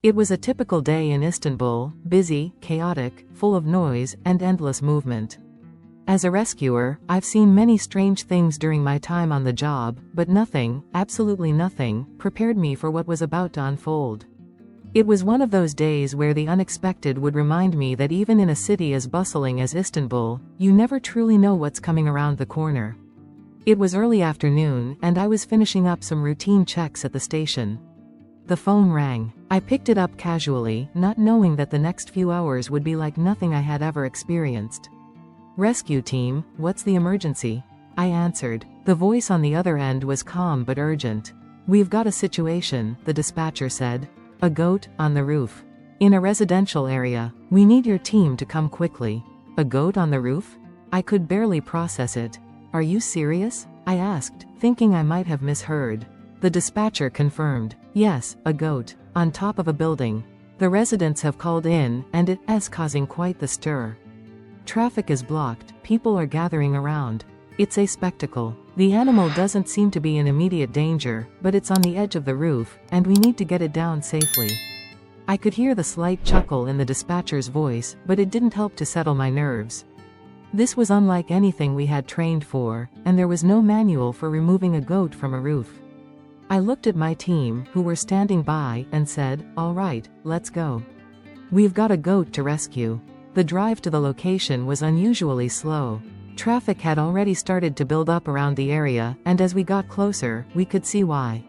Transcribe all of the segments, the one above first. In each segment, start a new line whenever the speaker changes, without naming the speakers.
It was a typical day in Istanbul, busy, chaotic, full of noise, and endless movement. As a rescuer, I've seen many strange things during my time on the job, but nothing, absolutely nothing, prepared me for what was about to unfold. It was one of those days where the unexpected would remind me that even in a city as bustling as Istanbul, you never truly know what's coming around the corner. It was early afternoon, and I was finishing up some routine checks at the station. The phone rang. I picked it up casually, not knowing that the next few hours would be like nothing I had ever experienced. "Rescue team, what's the emergency?" I answered. The voice on the other end was calm but urgent. "We've got a situation," the dispatcher said. "A goat, on the roof. In a residential area. We need your team to come quickly." "A goat on the roof?" I could barely process it. "Are you serious?" I asked, thinking I might have misheard. The dispatcher confirmed. "Yes, a goat. On top of a building. The residents have called in, and it is causing quite the stir. Traffic is blocked, people are gathering around. It's a spectacle. The animal doesn't seem to be in immediate danger, but it's on the edge of the roof, and we need to get it down safely." I could hear the slight chuckle in the dispatcher's voice, but it didn't help to settle my nerves. This was unlike anything we had trained for, and there was no manual for removing a goat from a roof. I looked at my team, who were standing by, and said, "All right, let's go. We've got a goat to rescue." The drive to the location was unusually slow. Traffic had already started to build up around the area, and as we got closer, we could see why.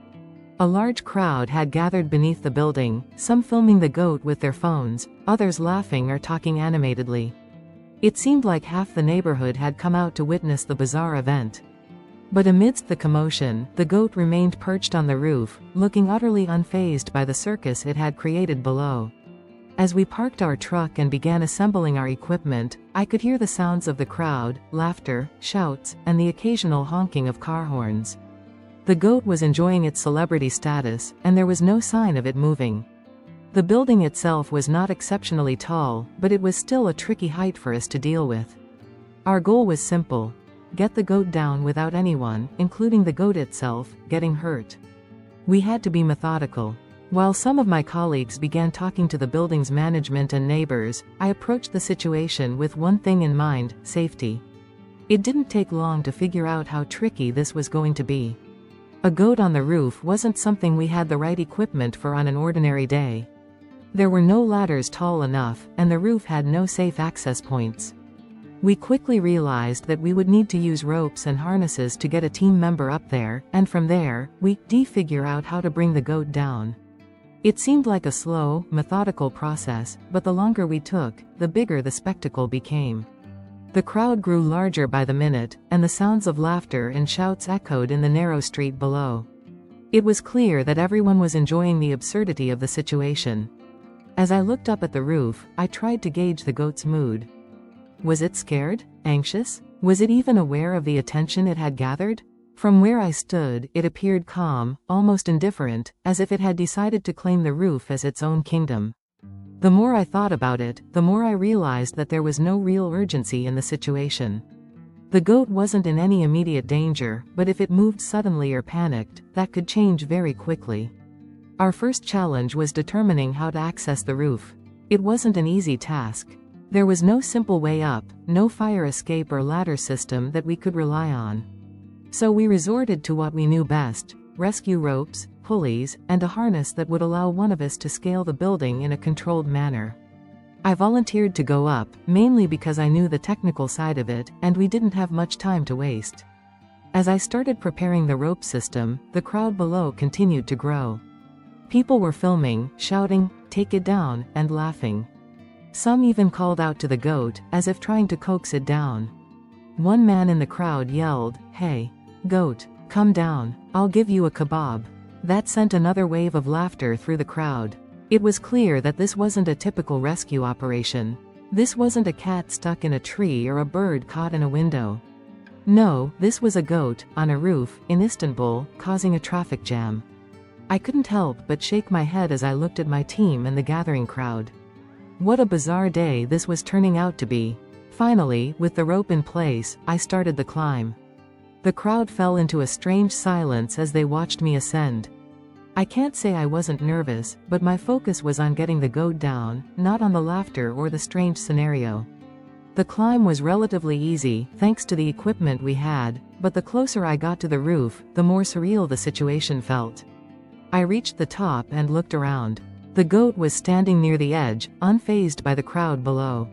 A large crowd had gathered beneath the building, some filming the goat with their phones, others laughing or talking animatedly. It seemed like half the neighborhood had come out to witness the bizarre event. But amidst the commotion, the goat remained perched on the roof, looking utterly unfazed by the circus it had created below. As we parked our truck and began assembling our equipment, I could hear the sounds of the crowd, laughter, shouts, and the occasional honking of car horns. The goat was enjoying its celebrity status, and there was no sign of it moving. The building itself was not exceptionally tall, but it was still a tricky height for us to deal with. Our goal was simple. Get the goat down without anyone, including the goat itself, getting hurt. We had to be methodical. While some of my colleagues began talking to the building's management and neighbors, I approached the situation with one thing in mind: safety. It didn't take long to figure out how tricky this was going to be. A goat on the roof wasn't something we had the right equipment for on an ordinary day. There were no ladders tall enough, and the roof had no safe access points. We quickly realized that we would need to use ropes and harnesses to get a team member up there, and from there, we'd figure out how to bring the goat down. It seemed like a slow, methodical process, but the longer we took, the bigger the spectacle became. The crowd grew larger by the minute, and the sounds of laughter and shouts echoed in the narrow street below. It was clear that everyone was enjoying the absurdity of the situation. As I looked up at the roof, I tried to gauge the goat's mood. Was it scared? Anxious? Was it even aware of the attention it had gathered? From where I stood, it appeared calm, almost indifferent, as if it had decided to claim the roof as its own kingdom. The more I thought about it, the more I realized that there was no real urgency in the situation. The goat wasn't in any immediate danger, but if it moved suddenly or panicked, that could change very quickly. Our first challenge was determining how to access the roof. It wasn't an easy task. There was no simple way up, no fire escape or ladder system that we could rely on. So we resorted to what we knew best: rescue ropes, pulleys, and a harness that would allow one of us to scale the building in a controlled manner. I volunteered to go up, mainly because I knew the technical side of it, and we didn't have much time to waste. As I started preparing the rope system, the crowd below continued to grow. People were filming, shouting, "Take it down," and laughing. Some even called out to the goat, as if trying to coax it down. One man in the crowd yelled, "Hey, goat, come down, I'll give you a kebab." That sent another wave of laughter through the crowd. It was clear that this wasn't a typical rescue operation. This wasn't a cat stuck in a tree or a bird caught in a window. No, this was a goat, on a roof, in Istanbul, causing a traffic jam. I couldn't help but shake my head as I looked at my team and the gathering crowd. What a bizarre day this was turning out to be. Finally, with the rope in place, I started the climb. The crowd fell into a strange silence as they watched me ascend. I can't say I wasn't nervous, but my focus was on getting the goat down, not on the laughter or the strange scenario. The climb was relatively easy, thanks to the equipment we had, but the closer I got to the roof, the more surreal the situation felt. I reached the top and looked around. The goat was standing near the edge, unfazed by the crowd below.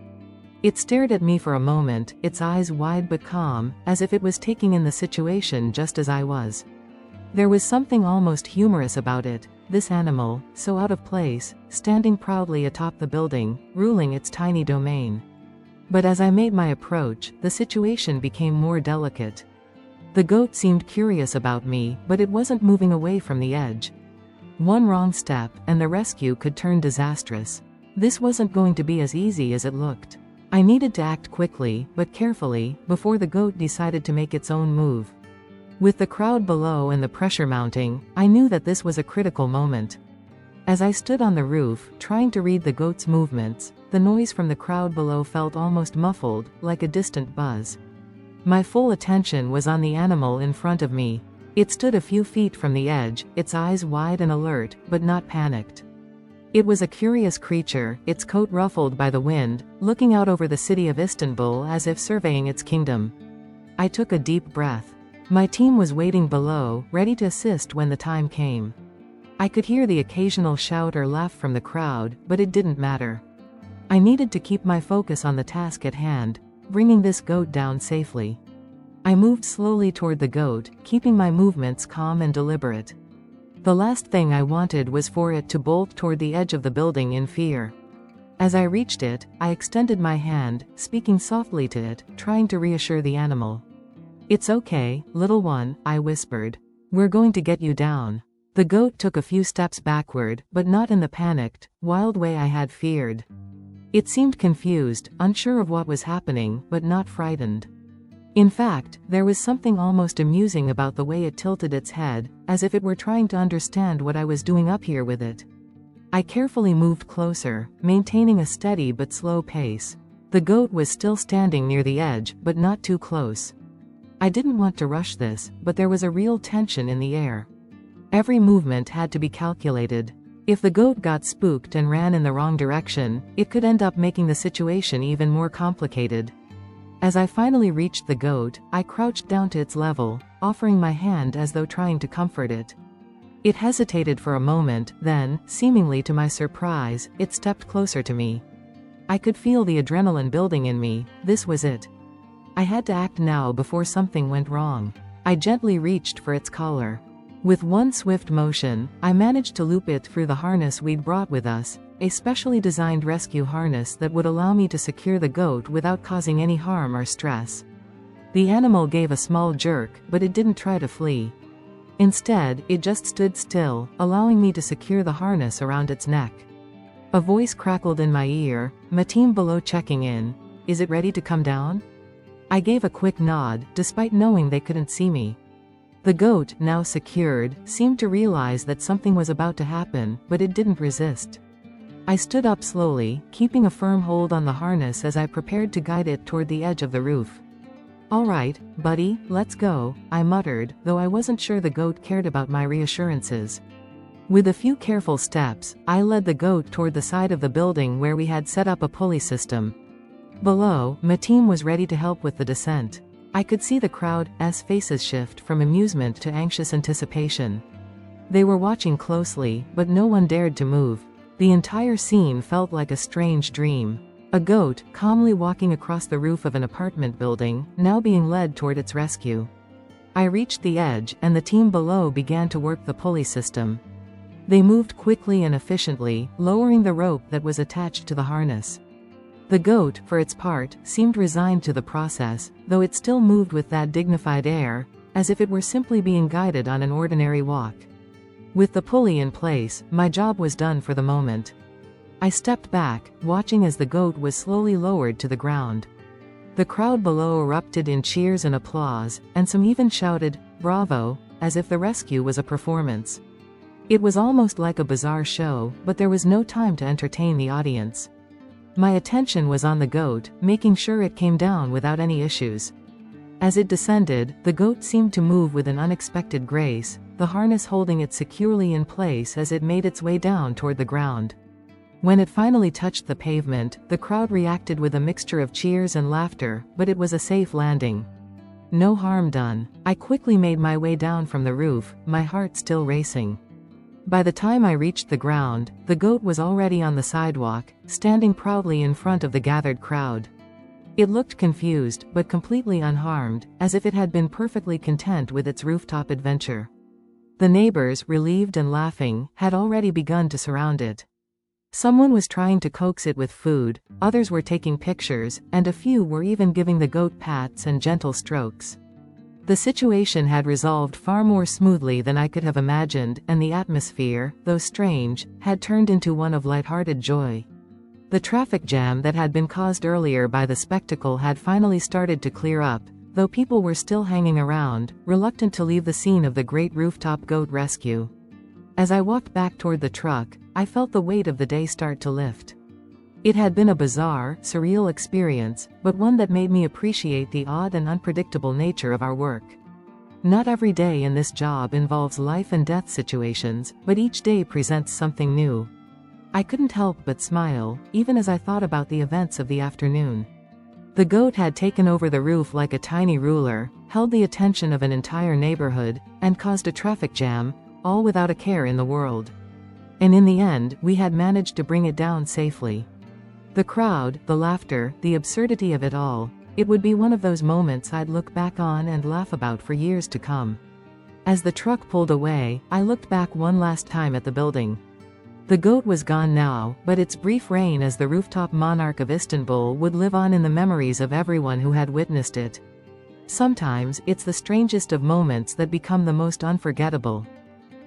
It stared at me for a moment, its eyes wide but calm, as if it was taking in the situation just as I was. There was something almost humorous about it, this animal, so out of place, standing proudly atop the building, ruling its tiny domain. But as I made my approach, the situation became more delicate. The goat seemed curious about me, but it wasn't moving away from the edge. One wrong step, and the rescue could turn disastrous. This wasn't going to be as easy as it looked. I needed to act quickly, but carefully, before the goat decided to make its own move. With the crowd below and the pressure mounting, I knew that this was a critical moment. As I stood on the roof, trying to read the goat's movements, the noise from the crowd below felt almost muffled, like a distant buzz. My full attention was on the animal in front of me. It stood a few feet from the edge, its eyes wide and alert, but not panicked. It was a curious creature, its coat ruffled by the wind, looking out over the city of Istanbul as if surveying its kingdom. I took a deep breath. My team was waiting below, ready to assist when the time came. I could hear the occasional shout or laugh from the crowd, but it didn't matter. I needed to keep my focus on the task at hand, bringing this goat down safely. I moved slowly toward the goat, keeping my movements calm and deliberate. The last thing I wanted was for it to bolt toward the edge of the building in fear. As I reached it, I extended my hand, speaking softly to it, trying to reassure the animal. "It's okay, little one," I whispered. "We're going to get you down." The goat took a few steps backward, but not in the panicked, wild way I had feared. It seemed confused, unsure of what was happening, but not frightened. In fact, there was something almost amusing about the way it tilted its head, as if it were trying to understand what I was doing up here with it. I carefully moved closer, maintaining a steady but slow pace. The goat was still standing near the edge, but not too close. I didn't want to rush this, but there was a real tension in the air. Every movement had to be calculated. If the goat got spooked and ran in the wrong direction, it could end up making the situation even more complicated. As I finally reached the goat, I crouched down to its level, offering my hand as though trying to comfort it. It hesitated for a moment, then, seemingly to my surprise, it stepped closer to me. I could feel the adrenaline building in me. This was it. I had to act now before something went wrong. I gently reached for its collar. With one swift motion, I managed to loop it through the harness we'd brought with us, a specially designed rescue harness that would allow me to secure the goat without causing any harm or stress. The animal gave a small jerk, but it didn't try to flee. Instead, it just stood still, allowing me to secure the harness around its neck. A voice crackled in my ear, my team below checking in. "Is it ready to come down?" I gave a quick nod, despite knowing they couldn't see me. The goat, now secured, seemed to realize that something was about to happen, but it didn't resist. I stood up slowly, keeping a firm hold on the harness as I prepared to guide it toward the edge of the roof. "All right, buddy, let's go," I muttered, though I wasn't sure the goat cared about my reassurances. With a few careful steps, I led the goat toward the side of the building where we had set up a pulley system. Below, my team was ready to help with the descent. I could see the crowd's faces shift from amusement to anxious anticipation. They were watching closely, but no one dared to move. The entire scene felt like a strange dream. A goat, calmly walking across the roof of an apartment building, now being led toward its rescue. I reached the edge, and the team below began to work the pulley system. They moved quickly and efficiently, lowering the rope that was attached to the harness. The goat, for its part, seemed resigned to the process, though it still moved with that dignified air, as if it were simply being guided on an ordinary walk. With the pulley in place, my job was done for the moment. I stepped back, watching as the goat was slowly lowered to the ground. The crowd below erupted in cheers and applause, and some even shouted, "Bravo," as if the rescue was a performance. It was almost like a bizarre show, but there was no time to entertain the audience. My attention was on the goat, making sure it came down without any issues. As it descended, the goat seemed to move with an unexpected grace, the harness holding it securely in place as it made its way down toward the ground. When it finally touched the pavement, the crowd reacted with a mixture of cheers and laughter, but it was a safe landing. No harm done. I quickly made my way down from the roof, my heart still racing. By the time I reached the ground, the goat was already on the sidewalk, standing proudly in front of the gathered crowd. It looked confused, but completely unharmed, as if it had been perfectly content with its rooftop adventure. The neighbors, relieved and laughing, had already begun to surround it. Someone was trying to coax it with food, others were taking pictures, and a few were even giving the goat pats and gentle strokes. The situation had resolved far more smoothly than I could have imagined, and the atmosphere, though strange, had turned into one of lighthearted joy. The traffic jam that had been caused earlier by the spectacle had finally started to clear up, though people were still hanging around, reluctant to leave the scene of the great rooftop goat rescue. As I walked back toward the truck, I felt the weight of the day start to lift. It had been a bizarre, surreal experience, but one that made me appreciate the odd and unpredictable nature of our work. Not every day in this job involves life and death situations, but each day presents something new. I couldn't help but smile, even as I thought about the events of the afternoon. The goat had taken over the roof like a tiny ruler, held the attention of an entire neighborhood, and caused a traffic jam, all without a care in the world. And in the end, we had managed to bring it down safely. The crowd, the laughter, the absurdity of it all, it would be one of those moments I'd look back on and laugh about for years to come. As the truck pulled away, I looked back one last time at the building. The goat was gone now, but its brief reign as the rooftop monarch of Istanbul would live on in the memories of everyone who had witnessed it. Sometimes, it's the strangest of moments that become the most unforgettable.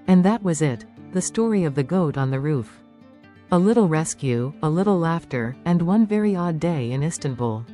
And that was it, the story of the goat on the roof. A little rescue, a little laughter, and one very odd day in Istanbul.